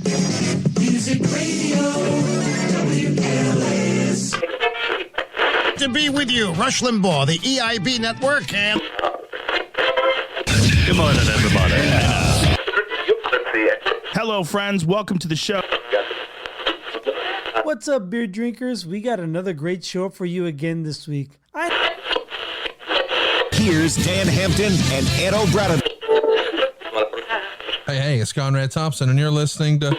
Music Radio, WLS. To be with you, Rush Limbaugh, the EIB Network, and... Good morning, everybody. Hello, friends. Welcome to the show. What's up, beer drinkers? We got another great show for you again this week. Here's Dan Hampton and Ed O'Brien. Hey, it's Conrad Thompson, and you're listening to...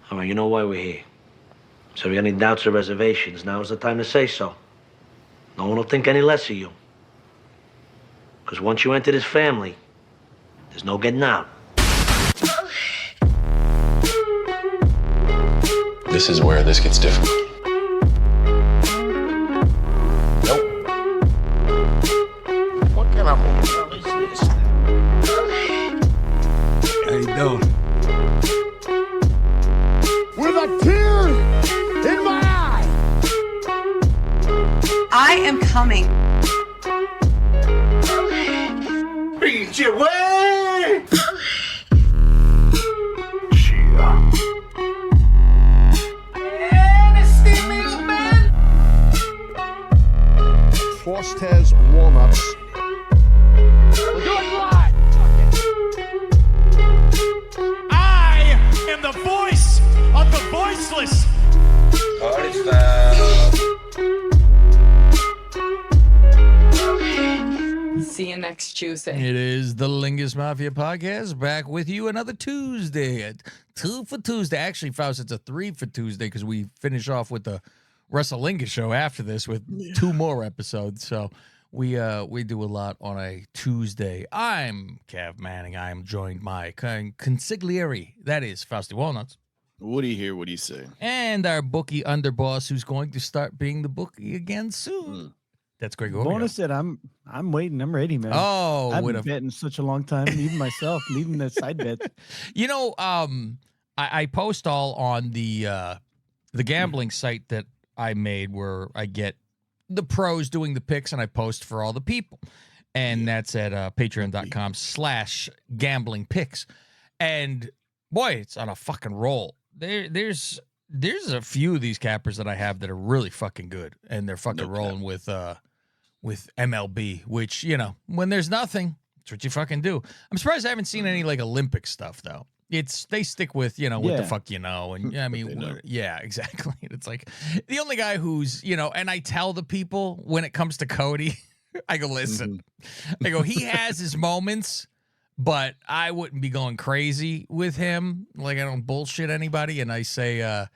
All right, you know why we're here. So if you got any doubts or reservations, now's the time to say so. No one will think any less of you. Because once you enter this family, there's no getting out. This is where this gets difficult. Nope. What kind of hotel is this? How you doing? With a tear in my eye. I am coming. Beat your way. Frost has walnuts. We're doing live. I am the voice of the voiceless. See you next Tuesday. It is the Lingus Mafia Podcast, back with you another Tuesday at 2 for Tuesday. Actually, Faust, it's a 3 for Tuesday because we finish off with the Russell Lingus show after this with 2 more episodes. So we do a lot on a Tuesday. I'm Cav Manning. I am joined by consigliere, that is Fausty Walnuts. Woody here. What do you say? And our bookie underboss who's going to start being the bookie again soon. That's Gregorio. Bonus said I'm waiting. I'm ready, man. Oh, I've been betting such a long time, even myself, leaving the side bets. You know, I post all on the gambling site that I made where I get the pros doing the picks and I post for all the people. And that's at patreon.com/gambling picks. And boy, it's on a fucking roll. There's a few of these cappers that I have that are really fucking good. And they're fucking rolling with MLB, which, you know, when there's nothing, it's what you fucking do. I'm surprised I haven't seen any like Olympic stuff though. They stick with, you know, what the fuck you know. And I mean, yeah, exactly. It's like the only guy who's, you know, and I tell the people when it comes to Cody, I go, listen, I go, he has his moments, but I wouldn't be going crazy with him. Like I don't bullshit anybody. And I say,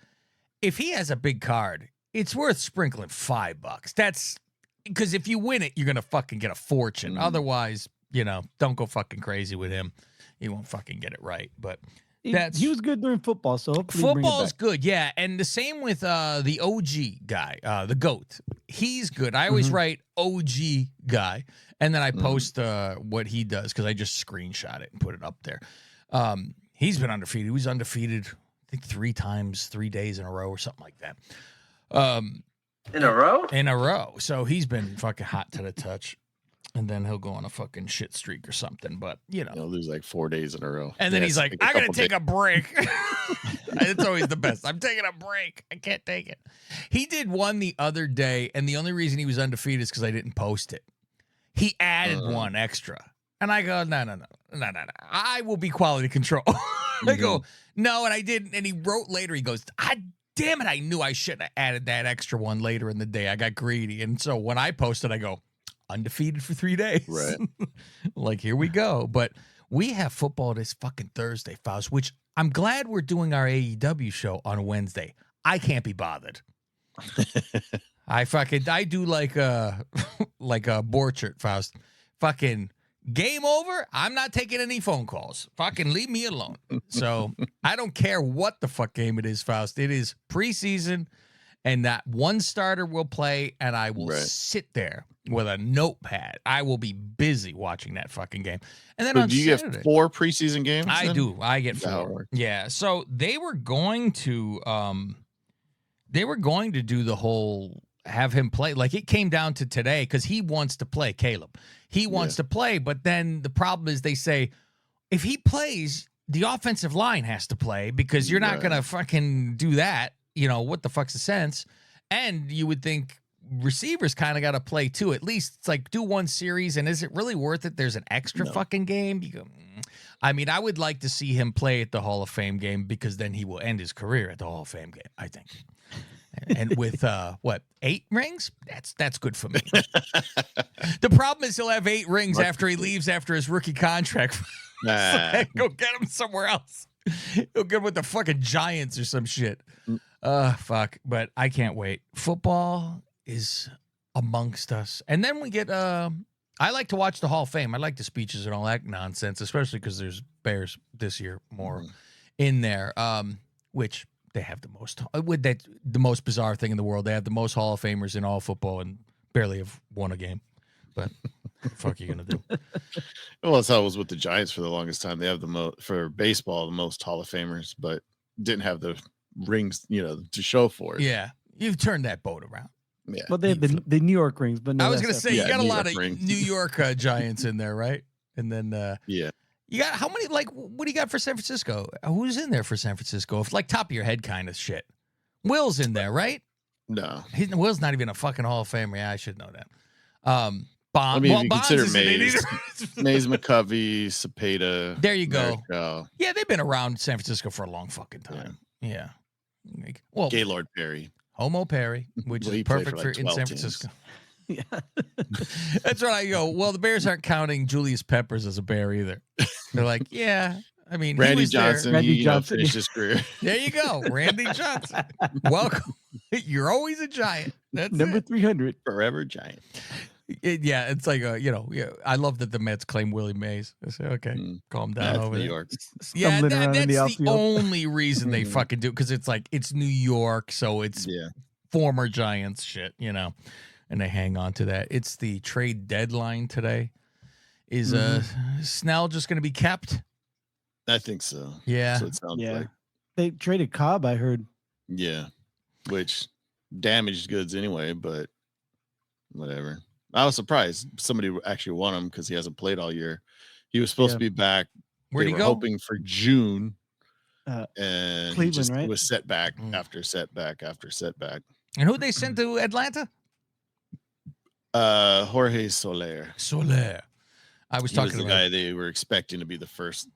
if he has a big card, it's worth sprinkling $5. That's because if you win it, you're going to fucking get a fortune. Otherwise, you know, don't go fucking crazy with him. He won't fucking get it right. But he was good during football, so hopefully football's good, yeah. And the same with the OG guy, the GOAT. He's good. I always write OG guy, and then I post what he does because I just screenshot it and put it up there. He's been undefeated. He was undefeated, I think 3 times, 3 days in a row or something like that. In a row? In a row. So he's been fucking hot to the touch. And then he'll go on a fucking shit streak or something. But, you know. He'll lose like 4 days in a row. And then he's like, I got to take a break. It's always the best. I'm taking a break. I can't take it. He did one the other day, and the only reason he was undefeated is because I didn't post it. He added one extra. And I go, no. I will be quality control. I go, no, and I didn't. And he wrote later, he goes, damn it, I knew I shouldn't have added that extra one later in the day. I got greedy. And so when I posted, I go, undefeated for 3 days. Right. Like, here we go. But we have football this fucking Thursday, Faust, which I'm glad we're doing our AEW show on Wednesday. I can't be bothered. I do like a Borchert, Faust. Fucking game over. I'm not taking any phone calls. Fucking leave me alone. So I don't care what the fuck game it is, Faust. It is preseason, and that one starter will play, and I will sit there with a notepad. I will be busy watching that fucking game. And then do you Saturday, get 4 preseason games? I do. I get 4. Yeah. So they were going to do the whole have him play. Like it came down to today because he wants to play, Caleb. He wants to play, but then the problem is they say if he plays, the offensive line has to play because you're not going to fucking do that. You know, what the fuck's the sense? And you would think receivers kind of got to play too. At least it's like do one series, and is it really worth it? There's an extra fucking game. You go, I mean, I would like to see him play at the Hall of Fame game because then he will end his career at the Hall of Fame game, I think. And with 8 rings? That's good for me. The problem is he'll have 8 rings after he leaves after his rookie contract. So go get him somewhere else. He'll get him with the fucking Giants or some shit. Fuck. But I can't wait. Football is amongst us. And then we get I like to watch the Hall of Fame. I like the speeches and all that nonsense, especially because there's Bears this year more in there. Which they have the most bizarre thing in the world. They have the most Hall of Famers in all football and barely have won a game. But what the fuck are you gonna do? Well, that's how it was with the Giants for the longest time. They have the most for baseball, the most Hall of Famers, but didn't have the rings, to show for it. Yeah, you've turned that boat around. Yeah. Well, they have the New York rings, but no, I was gonna say you got a lot of rings. New York Giants in there, right? And then you got how many? Like, what do you got for San Francisco? Who's in there for San Francisco? If like top of your head kind of shit. Will's in there, right? No, Will's not even a fucking Hall of Famer. Yeah, I should know that. I mean, if you Bonds consider isn't in Mays, either. Mays McCovey, Cepeda. There you go. Marichal, Yeah, they've been around San Francisco for a long fucking time. Yeah. Well, Gaylord Perry. Homo Perry, which Well, is he played perfect for, like, in 12 San teams. Francisco. That's right. I go, well, the Bears aren't counting Julius Peppers as a Bear either. They're like, yeah. I mean, he Randy was there. Johnson. Randy He Johnson. finished his career. There you go. Randy Johnson. Welcome. You're always a Giant. That's number it. 300. Forever Giant. Yeah, it's like, I love that the Mets claim Willie Mays. I say, okay, calm down That's over New there. York. Yeah, Stumbling around in that's the the outfield. only reason they fucking do, because it's like, it's New York, so it's Yeah. former Giants shit, and they hang on to that. It's the trade deadline today. Is Snell just going to be kept? I think so. Yeah. So it sounds Yeah. like. They traded Cobb, I heard. Yeah. Which damaged goods anyway, but whatever. I was surprised somebody actually won him because he hasn't played all year. He was supposed to be back. Where'd They he were go? hoping for June. Uh, And he Cleveland, just right? was setback after setback after setback. And who they sent to Atlanta? Jorge Soler. Soler. I was He talking was the about guy they were expecting to be the first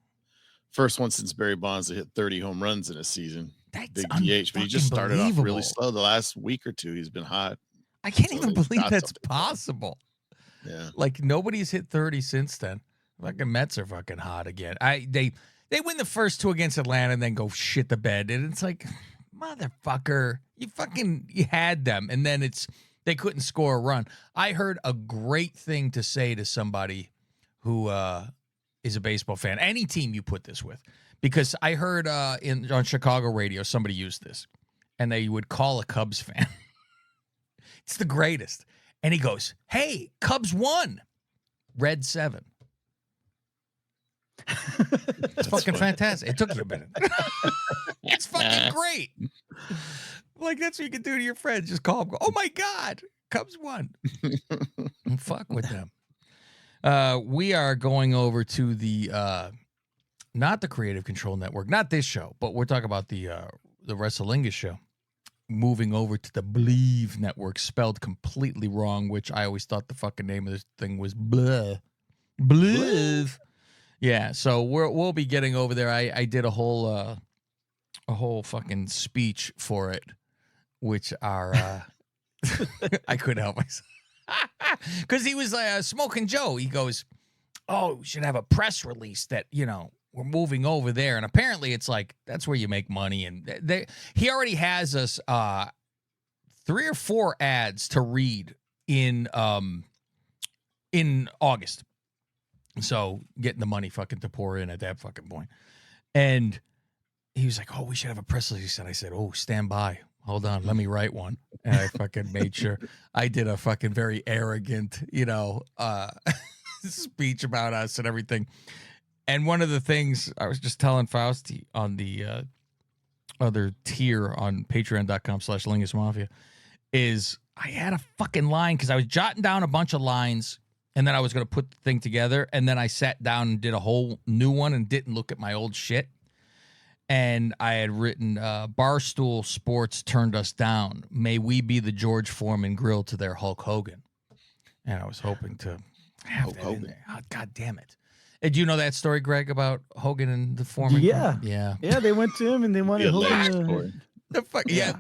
one since Barry Bonds to hit 30 home runs in a season. That's Big DH, but he just started off really slow. The last week or two, he's been hot. I can't So even they've believe got that's something. possible. Yeah. Like nobody's hit 30 since then. Fucking Mets are fucking hot again. They win the first 2 against Atlanta and then go shit the bed. And it's like, motherfucker, you had them. And then they couldn't score a run. I heard a great thing to say to somebody who is a baseball fan. Any team you put this with. Because I heard on Chicago radio, somebody used this. And they would call a Cubs fan. It's the greatest. And he goes, hey, Cubs won. Red 7. It's fucking fantastic. It took you a minute. It's fucking great. Like, that's what you can do to your friends. Just call them. Go, oh, my God. Cubs won. And fuck with them. We are going over to the, not the Creative Control Network, not this show, but we're talking about the Wrestlingus show. Moving over to the Believe Network, spelled completely wrong, which I always thought the fucking name of this thing was blah. Believe. Yeah, so we'll be getting over there. I did a whole fucking speech for it, which are I couldn't help myself. Because he was Smoking Joe. He goes, oh, we should have a press release that, we're moving over there. And apparently it's like, that's where you make money. And he already has us 3 or 4 ads to read in August. So getting the money fucking to pour in at that fucking point. And he was like, oh, we should have a press release. And I said, oh, stand by. Hold on. Let me write one. And I fucking made sure I did a fucking very arrogant, speech about us and everything. And one of the things I was just telling Fausti on the other tier on patreon.com/LingusMafia is I had a fucking line because I was jotting down a bunch of lines and then I was going to put the thing together, and then I sat down and did a whole new one and didn't look at my old shit. And I had written, Barstool Sports turned us down. May we be the George Foreman grill to their Hulk Hogan. And I was hoping to have that in there. Oh, God damn it. Do you know that story, Greg, about Hogan and the Foreman? Yeah. Yeah. Yeah, they went to him and they wanted Hogan to... The fuck, yeah.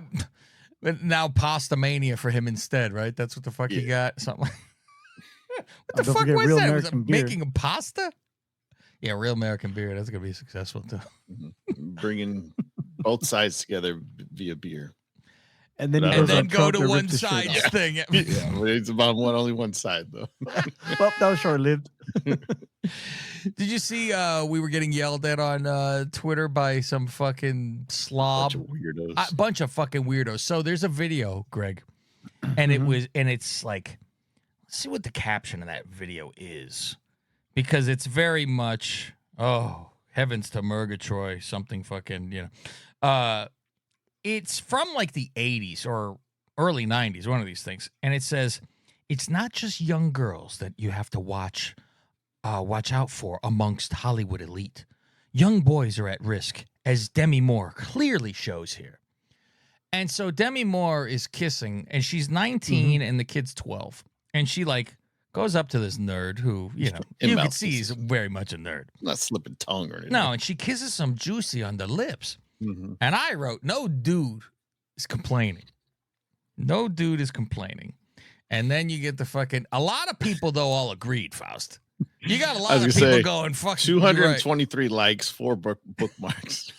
But now pasta mania for him instead, right? That's what the fuck he got. Something like what the don't fuck forget was Real that? American Was it beer. making a pasta? Yeah, Real American beer. That's gonna be successful too. Bringing both sides together via beer. And then, go to one side thing. Yeah, it's about only one side though. Well, that was short-lived. Did you see we were getting yelled at on Twitter by some fucking slob? Weirdos. A bunch of fucking weirdos. So there's a video, Greg, and it's like, let's see what the caption of that video is, because it's very much, oh, heavens to Murgatroyd, something fucking, it's from like the 80s or early 90s, one of these things, and it says, it's not just young girls that you have to watch out for amongst Hollywood elite. Young boys are at risk, as Demi Moore clearly shows here. And so Demi Moore is kissing, and she's 19 and the kid's 12. And she like goes up to this nerd who, you can see he's very much a nerd. Not slipping tongue or anything. No, and she kisses some juicy on the lips. Mm-hmm. And I wrote, no dude is complaining. No dude is complaining. And then you get the fucking, a lot of people though all agreed, Faust. You got a lot of people going, fuck 223 likes, 4 bookmarks.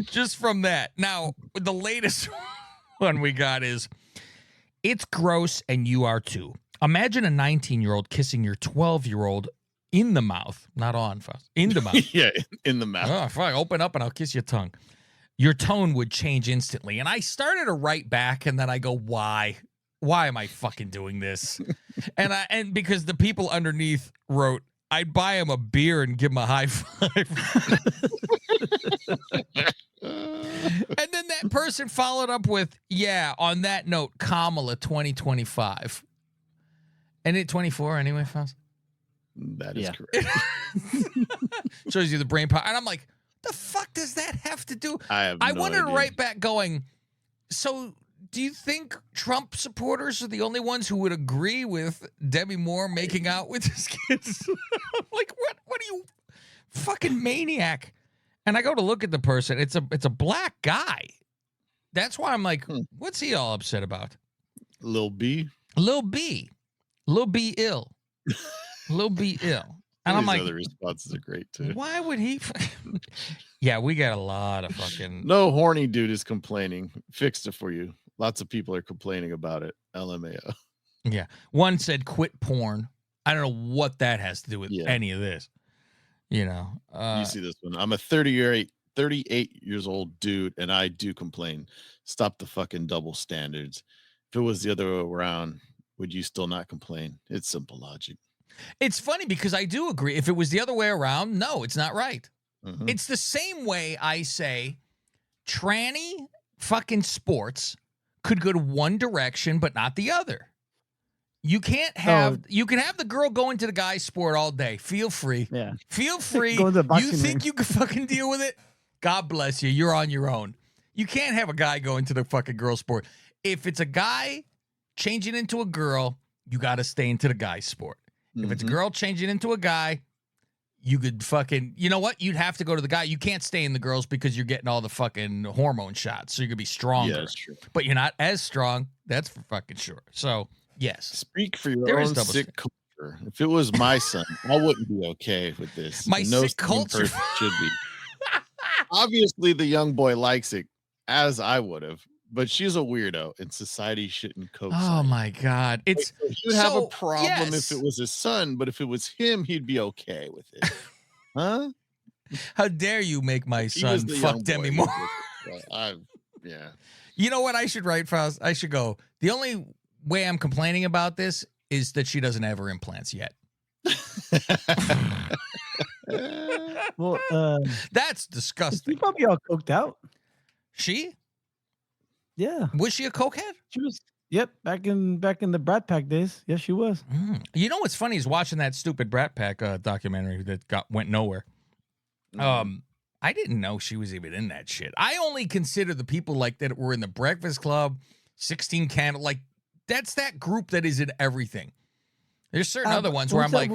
Just from that. Now, the latest one we got is, it's gross and you are too. Imagine a 19-year-old kissing your 12-year-old in the mouth. Not on, Faust. In the mouth. Yeah, in the mouth. Oh, fuck. Open up and I'll kiss your tongue. Your tone would change instantly. And I started to write back, and then I go, why? Why am I fucking doing this? and because the people underneath wrote, I'd buy him a beer and give him a high five. And then that person followed up with, yeah, on that note, Kamala 2025. And it 24 anyway, Faust? That is correct. Shows you the brain power. And I'm like, the fuck does that have to do? I wanted to write back going, so do you think Trump supporters are the only ones who would agree with Demi Moore making out with his kids? I'm like, what are you, fucking maniac? And I go to look at the person. It's a black guy. That's why I'm like, what's he all upset about? Lil B. Lil B ill. Lil B ill. And I'm like, other responses are great too. Why would he? Yeah, we got a lot of fucking. No horny dude is complaining. Fixed it for you. Lots of people are complaining about it. LMAO. Yeah. One said quit porn. I don't know what that has to do with any of this. You see this one. I'm a 38 years old dude, and I do complain. Stop the fucking double standards. If it was the other way around, would you still not complain? It's simple logic. It's funny because I do agree. If it was the other way around, no, it's not right. Mm-hmm. It's the same way I say tranny fucking sports could go to one direction, but not the other. You can't have, you can have the girl go into the guy's sport all day. Feel free. Yeah. Feel free. Go to the boxing You think ring. you can fucking deal with it? God bless you. You're on your own. You can't have a guy go into the fucking girl sport. If it's a guy changing into a girl, you got to stay into the guy's sport. If it's a girl changing into a guy, you could fucking, you know what? You'd have to go to the guy. You can't stay in the girls because you're getting all the fucking hormone shots. So you're going to be stronger. Yeah, that's true. But you're not as strong. That's for fucking sure. So, yes. Speak for your There is own double sick culture. If it was my son, I wouldn't be okay with this. My no sick culture. person should be. Obviously, the young boy likes it, as I would have. But she's a weirdo, and society shouldn't coax her. Oh my God. It's You'd have a so, problem yes. if it was his son, but if it was him, he'd be okay with it. Huh? How dare you make my He son was the fuck young Demi boy. Moore? Yeah. You know what I should write, Faust? I should go, the only way I'm complaining about this is that she doesn't have her implants yet. Well, That's disgusting. she's probably all coked out. She? Yeah. Was she a cokehead? She was. Yep, back in the Brat Pack days. Yes, she was. You know what's funny is watching that stupid Brat Pack documentary that went nowhere. I didn't know she was even in that shit. I only consider the people like that were in the Breakfast Club, 16 Candle, like that's that group that is in everything. There's certain other ones where I'm like,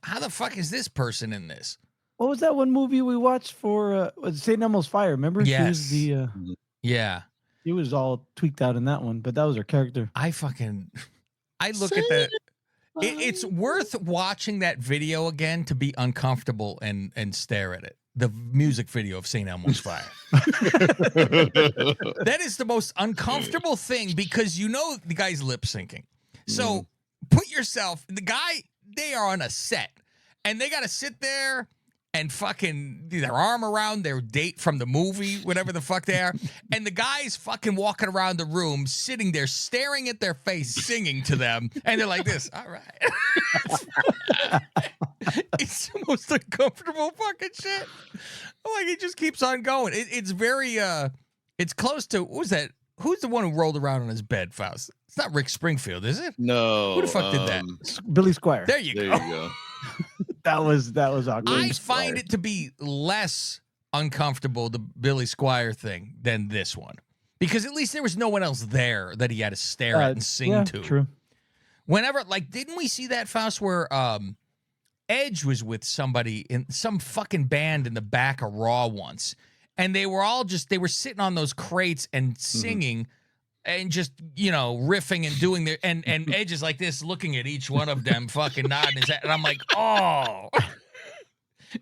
how the fuck is this person in this? What was that one movie we watched for St. Elmo's Fire? Remember? Yes. She was yeah. She was all tweaked out in that one, but that was her character. I look at that. It's worth watching that video again to be uncomfortable and stare at it. The music video of St. Elmo's Fire. That is the most uncomfortable thing because the guy's lip syncing. So put yourself, they are on a set and they got to sit there and fucking their arm around their date from the movie, whatever the fuck they are. And the guy's fucking walking around the room, sitting there, staring at their face, singing to them. And they're like this, all right. It's the most uncomfortable fucking shit. Like, it just keeps on going. It's very, it's close to, what was that? Who's the one who rolled around on his bed, Faust? It's not Rick Springfield, is it? No. Who the fuck did that? Billy Squire. There you go. That was awkward. I find it to be less uncomfortable, the Billy Squire thing, than this one. Because at least there was no one else there that he had to stare at and sing to. True. Whenever, like, didn't we see that, Faust, where Edge was with somebody in some fucking band in the back of Raw once, and they were all they were sitting on those crates and singing and just, riffing and doing their, and Edge is like this, looking at each one of them, fucking nodding his head, and I'm like, oh,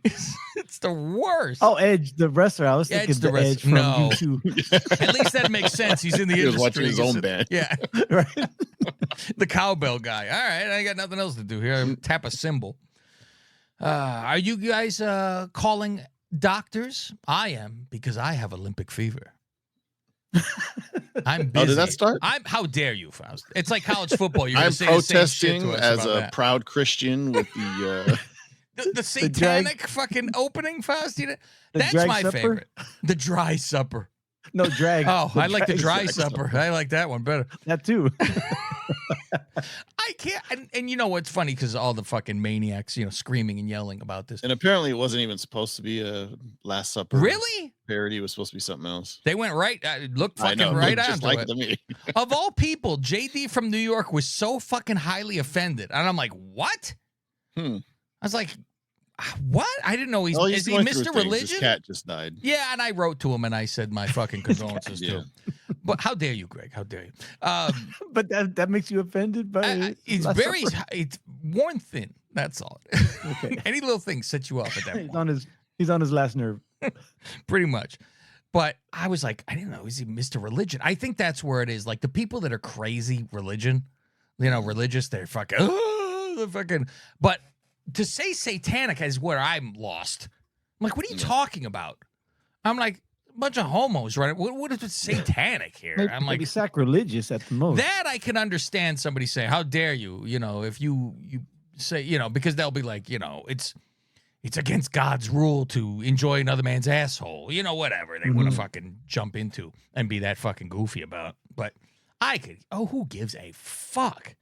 it's the worst. Oh, Edge, the wrestler. I was thinking Edge, the Edge from no. U2. At least that makes sense. He's in the industry. He was watching his own band. Yeah. Right. The cowbell guy. All right, I got nothing else to do here. Tap a cymbal. Are you guys calling doctors? I am, because I have Olympic fever. I'm busy. Oh, did that start? How dare you, Faust? It's like college football. You're I'm say the same shit protesting to us as about a that. proud Christian with the the satanic fucking opening, Faust. That's drag my supper? favorite. The dry supper. No, drag. Oh, I like the dry drag supper. I like that one better. That too. I can't. And you know what's funny? Because all the fucking maniacs, screaming and yelling about this. and apparently it wasn't even supposed to be a Last Supper Really? parody. It was supposed to be something else. They went right. Looked I fucking know, right just onto like it. to me. Of all people, JD from New York was so fucking highly offended, and I'm like, what? I was like, what? I didn't know Well, is he going through Mr. things. Religion? His cat just died. Yeah, and I wrote to him and I said my fucking condolences to him. But how dare you, Greg? How dare you? But that makes you offended by It's Last very, Supper? it's worn thin. That's all. Okay. Any little thing sets you off at that point. He's on his last nerve. Pretty much. But I was like, I didn't know. Is he Mr. Religion? I think that's where it is. Like the people that are crazy religion, religious, they're fucking, they're fucking. But to say satanic is where I'm lost. I'm like, what are you talking about? I'm like, a bunch of homos, right? What is satanic here? Maybe, I'm like, maybe sacrilegious at the most. that I can understand somebody saying, how dare you? If you say, because they'll be like, it's against God's rule to enjoy another man's asshole. Whatever they want to fucking jump into and be that fucking goofy about. But I could, who gives a fuck?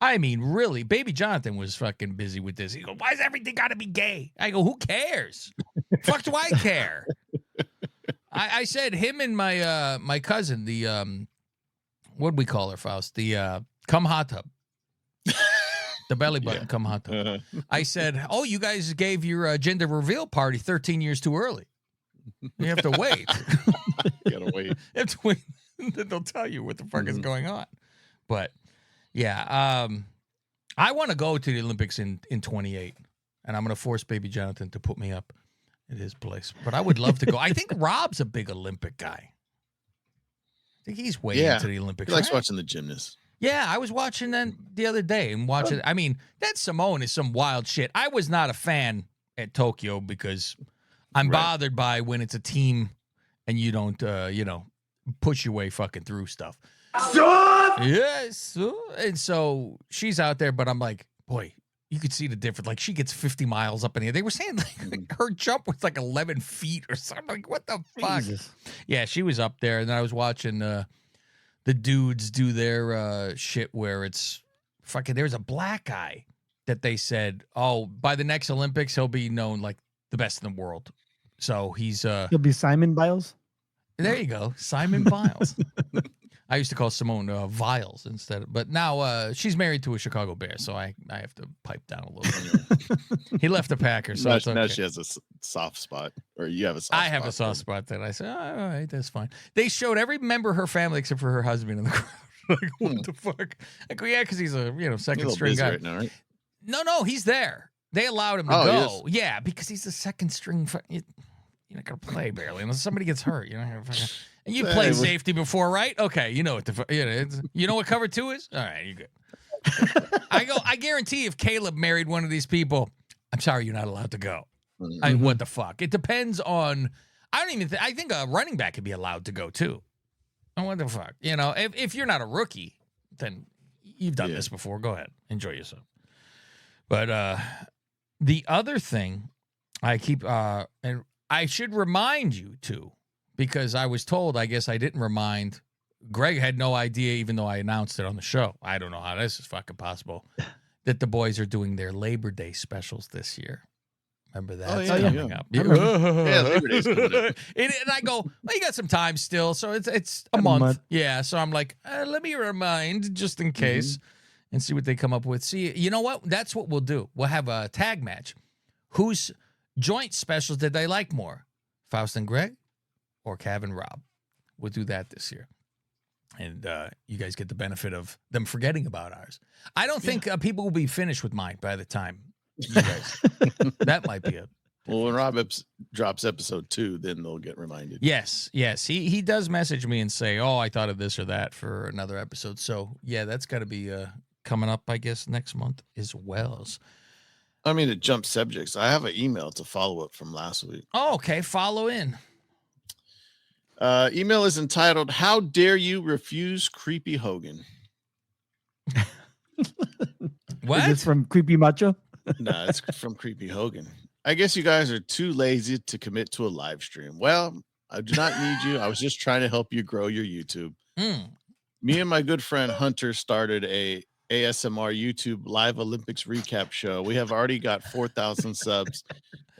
I mean, really, Baby Jonathan was fucking busy with this. He goes, why's everything got to be gay? I go, who cares? Fuck do I care? I said him and my cousin, the, what'd we call her, Faust? The cum hot tub. The belly button cum hot tub. I said, oh, you guys gave your gender reveal party 13 years too early. You have to wait. You gotta wait. You have to wait. Then they'll tell you what the fuck is going on. But yeah, I want to go to the Olympics in 28, and I'm going to force Baby Jonathan to put me up at his place. But I would love to go. I think Rob's a big Olympic guy. I think he's way into the Olympics. He likes right? watching the gymnasts. Yeah, I was watching that the other day and watching. I mean, that Simone is some wild shit. I was not a fan at Tokyo because I'm bothered by when it's a team and you don't, push your way fucking through stuff. Yes. And so she's out there, but I'm like, boy, you could see the difference. Like she gets 50 miles up in the air. They were saying like her jump was like 11 feet or something. Like, what the fuck? Jesus. Yeah, she was up there. And then I was watching the dudes do their shit where it's fucking. There's a black guy that they said, oh, by the next Olympics he'll be known like the best in the world. So he's He'll be Simon Biles. there you go, Simon Biles. I used to call Simone Viles instead of, but now she's married to a Chicago Bear, so I have to pipe down a little bit. He left the Packers, so now she has a soft spot, or you have a soft spot. I have a soft spot that I said, all right, that's fine. They showed every member of her family except for her husband in the crowd. Like, what the fuck? I go, yeah, because he's a second string guy. Right now, right? No, he's there. They allowed him to go. Yeah, because he's the second string. You're not gonna play barely unless somebody gets hurt. You know, and you played safety before, right? Okay, you know what you know what cover 2 is. All right, you good. I guarantee if Caleb married one of these people, I'm sorry, you're not allowed to go. What the fuck? It depends on. I think a running back could be allowed to go too. What the fuck? If you're not a rookie, then you've done this before. Go ahead, enjoy yourself. But the other thing I keep and I should remind you too, because I was told, I guess I didn't remind. Greg had no idea, even though I announced it on the show. I don't know how this is fucking possible, that the boys are doing their Labor Day specials this year. Remember that? Coming up. Yeah, Labor Day's coming up. And I go, well, you got some time still, so it's a month. Yeah, so I'm like, let me remind just in case and see what they come up with. See, you know what? That's what we'll do. We'll have a tag match. Whose joint specials did they like more? Faust and Greg or Cav and Rob? We'll do that this year. And you guys get the benefit of them forgetting about ours. I don't think people will be finished with mine by the time you guys. That might be it. Well, when Rob drops episode 2, then they'll get reminded. Yes. He does message me and say, oh, I thought of this or that for another episode. So, yeah, that's got to be coming up, I guess, next month as well. I mean, to jump subjects, I have an email to follow up from last week. Oh, okay. Follow in. Email is entitled, How Dare You Refuse Creepy Hogan? What? Is this from Creepy Macho? No, it's from Creepy Hogan. I guess you guys are too lazy to commit to a live stream. Well, I do not need you. I was just trying to help you grow your YouTube. Me and my good friend Hunter started a ASMR YouTube live Olympics recap show. We have already got 4,000 subs.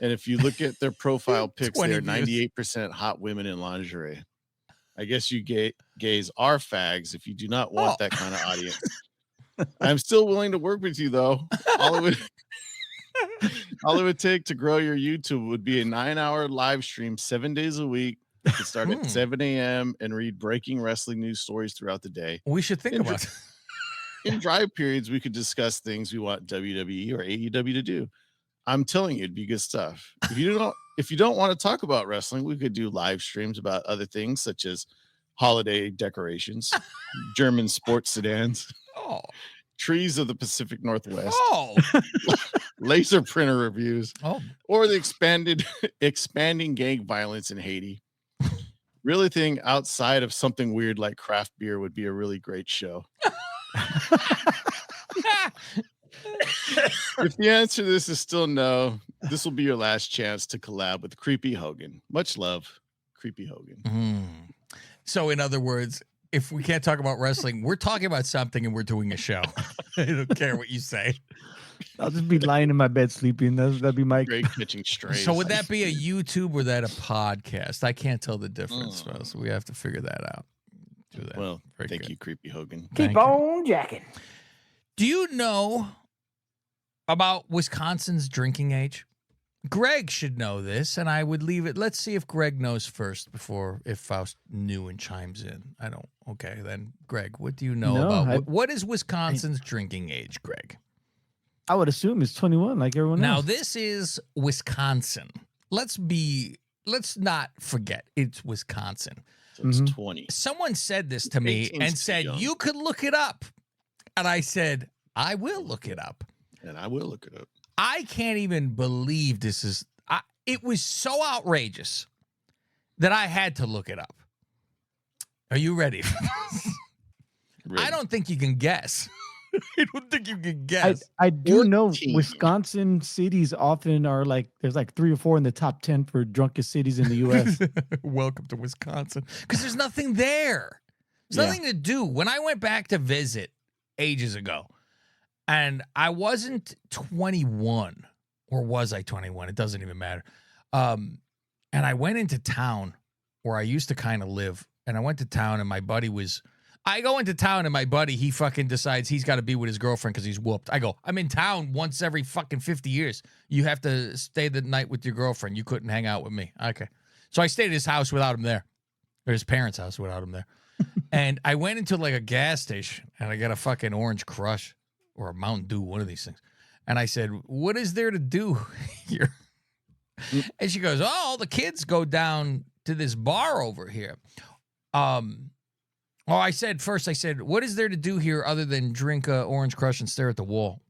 And if you look at their profile pics, they're 98% hot women in lingerie. I guess you gays are fags if you do not want that kind of audience. I'm still willing to work with you, though. All it would take to grow your YouTube would be a 9-hour live stream 7 days a week. You can start at 7 a.m. and read breaking wrestling news stories throughout the day. We should think about it. In dry periods, we could discuss things we want WWE or AEW to do. I'm telling you, it'd be good stuff. If you don't want to talk about wrestling, we could do live streams about other things such as holiday decorations, German sports sedans, trees of the Pacific Northwest, laser printer reviews, or the expanding gang violence in Haiti. Really think outside of something weird like craft beer would be a really great show. If the answer to this is still no, this will be your last chance to collab with Creepy Hogan. Much love, Creepy Hogan. So, in other words, if we can't talk about wrestling, we're talking about something and we're doing a show. I don't care what you say. I'll just be lying in my bed sleeping. That'd be my great pitching straight. So would that be a YouTube or that a podcast? I can't tell the difference, so we have to figure that out. Do that. Well, thank you, Creepy Hogan. Keep on jacking. Do you know about Wisconsin's drinking age? Greg should know this, and I would leave it. Let's see if Greg knows first before if Faust knew and chimes in. I don't. Okay, then, Greg, what do you know about what is Wisconsin's drinking age, Greg? I would assume it's 21, like everyone else. Now, this is Wisconsin. Let's not forget it's Wisconsin. So it's 20. Someone said this to me and said, you could look it up. And I said, I will look it up. And I will look it up. I can't even believe this is. It was so outrageous that I had to look it up. Are you ready? I don't think you can guess. I don't think you can guess. I do know Wisconsin cities often are like, there's like 3 or 4 in the top 10 for drunkest cities in the U.S. Welcome to Wisconsin. Because there's nothing there. There's nothing to do. When I went back to visit ages ago, and I wasn't 21, or was I 21? It doesn't even matter. And I went into town where I used to kind of live, and I went to town, and my buddy was. I go into town, and my buddy, he fucking decides he's got to be with his girlfriend because he's whooped. I go, I'm in town once every fucking 50 years. You have to stay the night with your girlfriend. You couldn't hang out with me. Okay. So I stayed at his house without him there, or his parents' house without him there. And I went into like a gas station, and I got a fucking Orange Crush or a Mountain Dew, one of these things. And I said, what is there to do here? And she goes, oh, the kids go down to this bar over here. I said, what is there to do here other than drink Orange Crush and stare at the wall?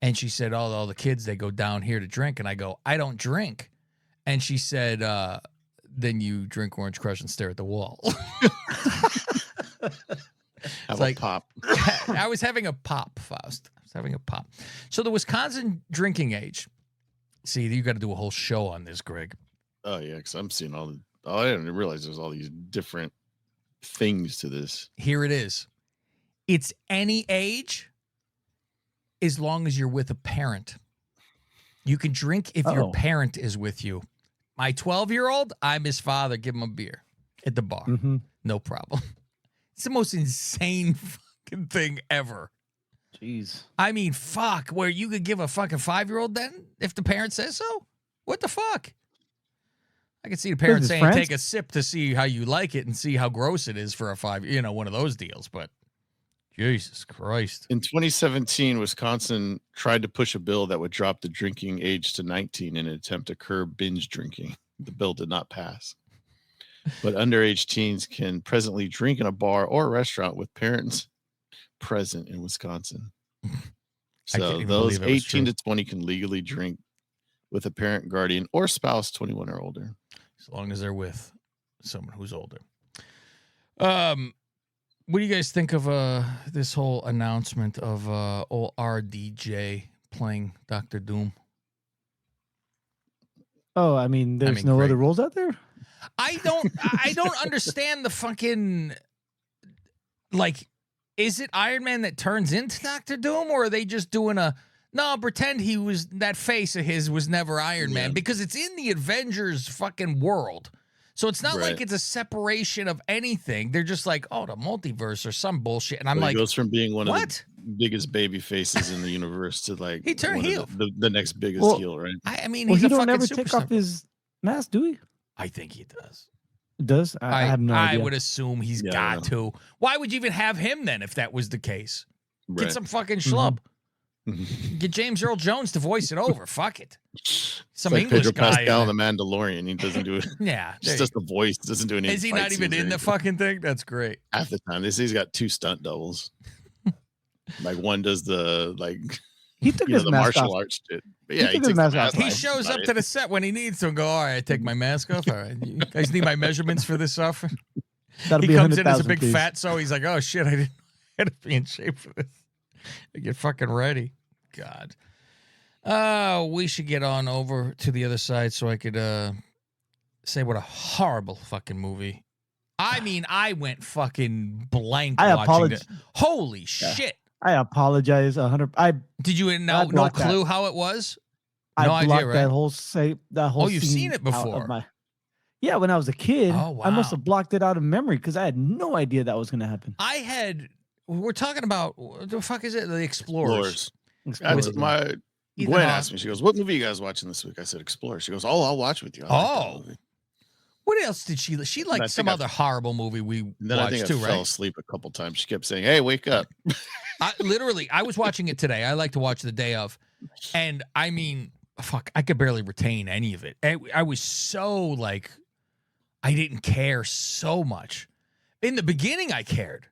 And she said, all the kids, they go down here to drink. And I go, I don't drink. And she said, then you drink Orange Crush and stare at the wall. Have a pop. I was having a pop, Faust. I was having a pop. So the Wisconsin drinking age. See, you got to do a whole show on this, Greg. Oh, yeah, because I'm seeing I didn't realize there's all these different things to this. Here it is. It's any age as long as you're with a parent. You can drink if your parent is with you. My 12-year-old, I'm his father. Give him a beer at the bar. Mm-hmm. No problem. It's the most insane fucking thing ever. Jeez. I mean, fuck, where you could give a fucking 5-year-old then if the parent says so? What the fuck? I can see the parents saying take a sip to see how you like it and see how gross it is for a 5, one of those deals, but Jesus Christ. In 2017, Wisconsin tried to push a bill that would drop the drinking age to 19 in an attempt to curb binge drinking. The bill did not pass. But underage teens can presently drink in a bar or a restaurant with parents present in Wisconsin. So those 18 to 20 can legally drink with a parent, guardian, or spouse 21 or older. As long as they're with someone who's older. What do you guys think of this whole announcement of old RDJ playing Dr. Doom? Oh, I mean, there's no other rules out there? I don't understand the fucking, like, is it Iron Man that turns into Dr. Doom, or are they just doing pretend that face of his was never Iron Man, because it's in the Avengers fucking world. So it's not like it's a separation of anything. They're just like, the multiverse or some bullshit. And I'm like, he goes from being one of the biggest baby faces in the universe to like he turned heel. The next biggest heel, right? I mean, he don't ever superstar. take off his mask, do he? I think he does. Does? I have no idea. I would assume he's got to. Why would you even have him then if that was the case? Get some fucking schlub. Get James Earl Jones to voice it over. Fuck it. Some like English Pedro guy. Pascal in The Mandalorian. He doesn't do it. Yeah. It's just the voice. Doesn't do anything. Is he not even in the fucking thing? That's great. Half the time. He's got 2 stunt doubles. Like one does the he took his the mask martial off. arts shit. But yeah, He took his mask off. He shows up to the set when he needs to and go, all right, I take my mask off. All right. You guys need my measurements for this stuff? That'll He be comes in as a 100,000, big please. fat, so he's like, oh shit, I didn't have to be in shape for this. I get fucking ready. God. We should get on over to the other side so I could say what a horrible fucking movie. I mean, I went fucking blank watching it. Holy shit. I apologize 100. Did you no clue how it was? I No blocked idea, right? that whole you've scene seen it out before. of Yeah, when I was a kid, Oh, I must wow. have blocked it out of memory because I had no idea that was going to happen. We're talking about, what the fuck is it? The Explorers. That's Explorers. Ethan Gwen Hawke. asked me. She goes, "What movie you guys watching this week?" I said, "Explorer." She goes, "Oh, I'll watch with you." I like that movie. What else did she? She liked some other horrible movie we Then I think watched too, I fell right? asleep a couple times. She kept saying, "Hey, wake up!" I was watching it today. I like to watch the day of, and I mean, fuck, I could barely retain any of it. I was so like, I didn't care so much. In the beginning, I cared.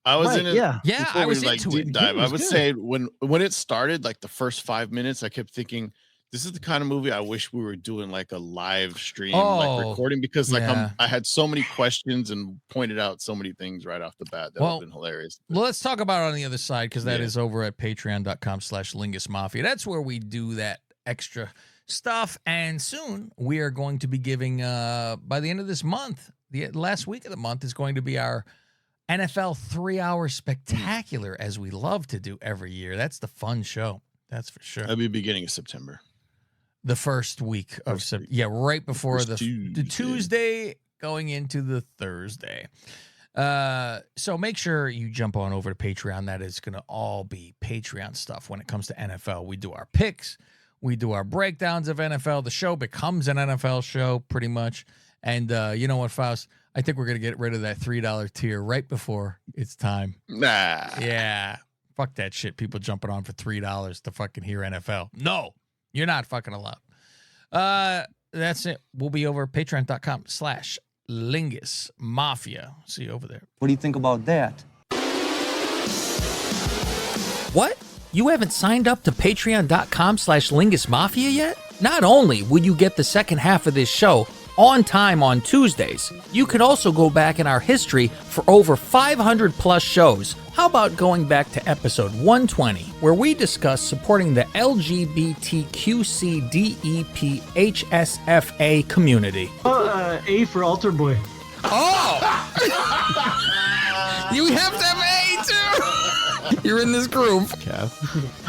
I was in it. Yeah, before I was we, into deep it. dive. It was I would good. say when it started, like the first 5 minutes, I kept thinking, this is the kind of movie I wish we were doing like a live stream, like recording, because like yeah. I had so many questions and pointed out so many things right off the bat that would have been hilarious. Well, let's talk about it on the other side, because that is over at patreon.com/Lingus Mafia. That's where we do that extra stuff. And soon we are going to be giving, by the end of this month, the last week of the month is going to be our NFL 3-hour spectacular, as we love to do every year. That's the fun show. That's for sure. That'll be beginning of September. The first week of September. Yeah, right before the Tuesday going into the Thursday. So make sure you jump on over to Patreon. That is going to all be Patreon stuff when it comes to NFL. We do our picks. We do our breakdowns of NFL. The show becomes an NFL show pretty much. And you know what, Faust? I think we're going to get rid of that $3 tier right before it's time. Nah. Yeah. Fuck that shit. People jumping on for $3 to fucking hear NFL. No, you're not fucking allowed. That's it. We'll be over at patreon.com/Lingus Mafia. See you over there. What do you think about that? What? You haven't signed up to patreon.com/Lingus Mafia yet? Not only will you get the second half of this show on time on Tuesdays, you can also go back in our history for over 500 plus shows. How about going back to episode 120, where we discuss supporting the LGBTQCDEPHSFA community? A for altar boy. Oh! You have to have A too! You're in this group.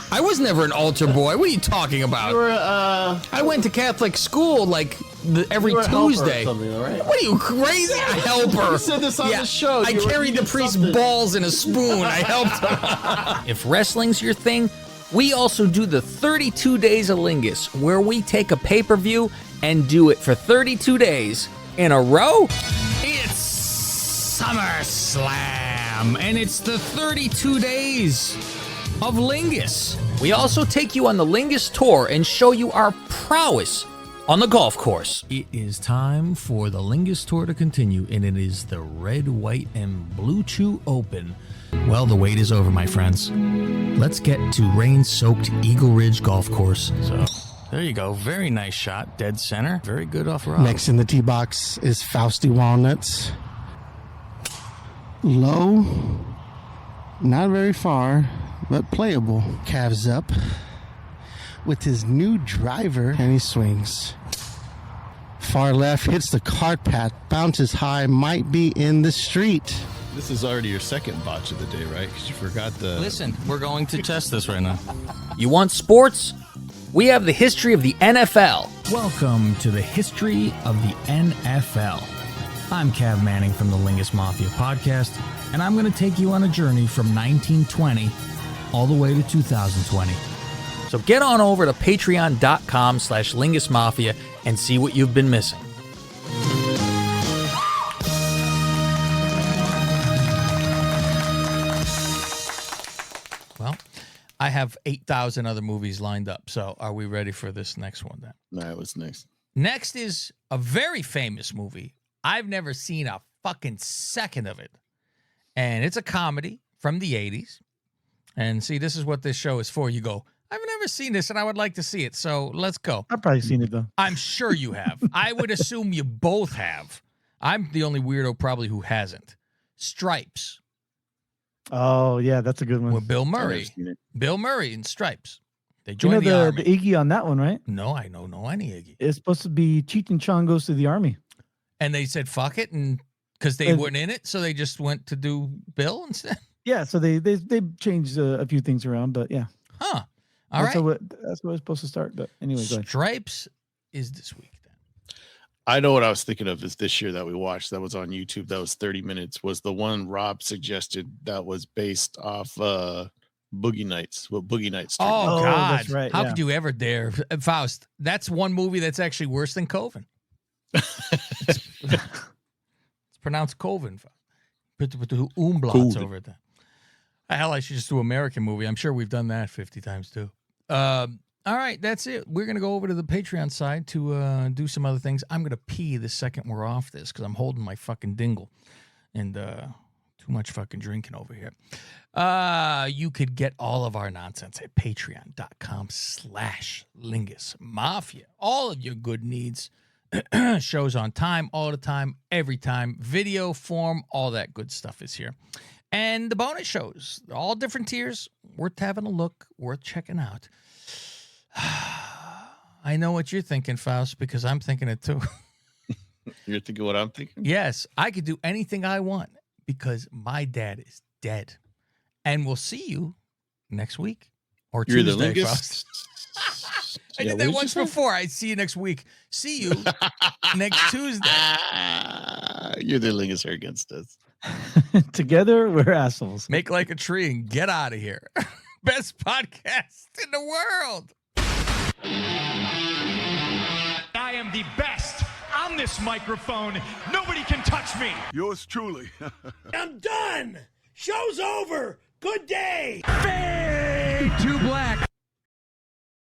I was never an altar boy. What are you talking about? You were, I went to Catholic school like every Tuesday. Right? What are you, crazy? A helper. You said this on the show. I carried the priest's balls in a spoon. I helped him. If wrestling's your thing, we also do the 32 Days of Lingus, where we take a pay-per-view and do it for 32 days in a row. It's SummerSlam, and it's the 32 days of Lingus. We also take you on the Lingus tour and show you our prowess on the golf course. It is time for the Lingus tour to continue, and it is the Red, White, and Blue Chew Open. Well, the wait is over, my friends. Let's get to rain-soaked Eagle Ridge Golf Course. So, there you go. Very nice shot. Dead center. Very good off-road. Next in the tee box is Fausty Walnuts. Low. Not very far, but playable. Calves up with his new driver, and he swings. Far left, hits the cart path, bounces high, might be in the street. This is already your second botch of the day, right? Because you forgot the... Listen, we're going to test this right now. You want sports? We have the history of the NFL. Welcome to the history of the NFL. I'm Cav Manning from the Lingus Mafia podcast, and I'm going to take you on a journey from 1920 all the way to 2020. So get on over to patreon.com/Lingus Mafia and see what you've been missing. Well, I have 8,000 other movies lined up. So are we ready for this next one then? Nah, what's next? Next is a very famous movie. I've never seen a fucking second of it. And it's a comedy from the 80s. And see, this is what this show is for. You go, I've never seen this and I would like to see it. So let's go. I've probably seen it, though. I'm sure you have. I would assume you both have. I'm the only weirdo probably who hasn't. Stripes. Oh, yeah, that's a good one. With Bill Murray. Bill Murray in Stripes. They joined the Army. The Iggy on that one, right? No, I don't know any Iggy. It's supposed to be Cheech and Chong goes to the Army. And they said, fuck it. And because they weren't in it, so they just went to do Bill instead. Yeah, so they changed a few things around, but yeah. Huh. All right. That's what it's supposed to start. But anyway, Stripes is this week then. I know what I was thinking of is this year that we watched that was on YouTube. That was 30 minutes. Was the one Rob suggested that was based off Boogie Nights. What Boogie Nights? Oh God! That's right. How could you ever dare, Faust? That's one movie that's actually worse than Coven. It's pronounced Coven. Put the umlauts over it. Hell, I should just do American movie. I'm sure we've done that 50 times too. All right, that's it. We're going to go over to the Patreon side to do some other things. I'm going to pee the second we're off this because I'm holding my fucking dingle and too much fucking drinking over here. You could get all of our nonsense at patreon.com/Lingus Mafia. All of your good needs. Shows on time, all the time, every time. Video form, all that good stuff is here. And the bonus shows, all different tiers, worth having a look, worth checking out. I know what you're thinking, Faust, because I'm thinking it too. You're thinking what I'm thinking? Yes, I could do anything I want because my dad is dead. And we'll see you next week or You're the Tuesday, linguist. folks. I Yeah, did what that did once you say? before. I see you next week. See you next Tuesday. You're the linguist here against us. Together, we're assholes. Make like a tree and get out of here. Best podcast in the world. I am the best on this microphone. Nobody can touch me. Yours truly. I'm done. Show's over. Good day. Too black.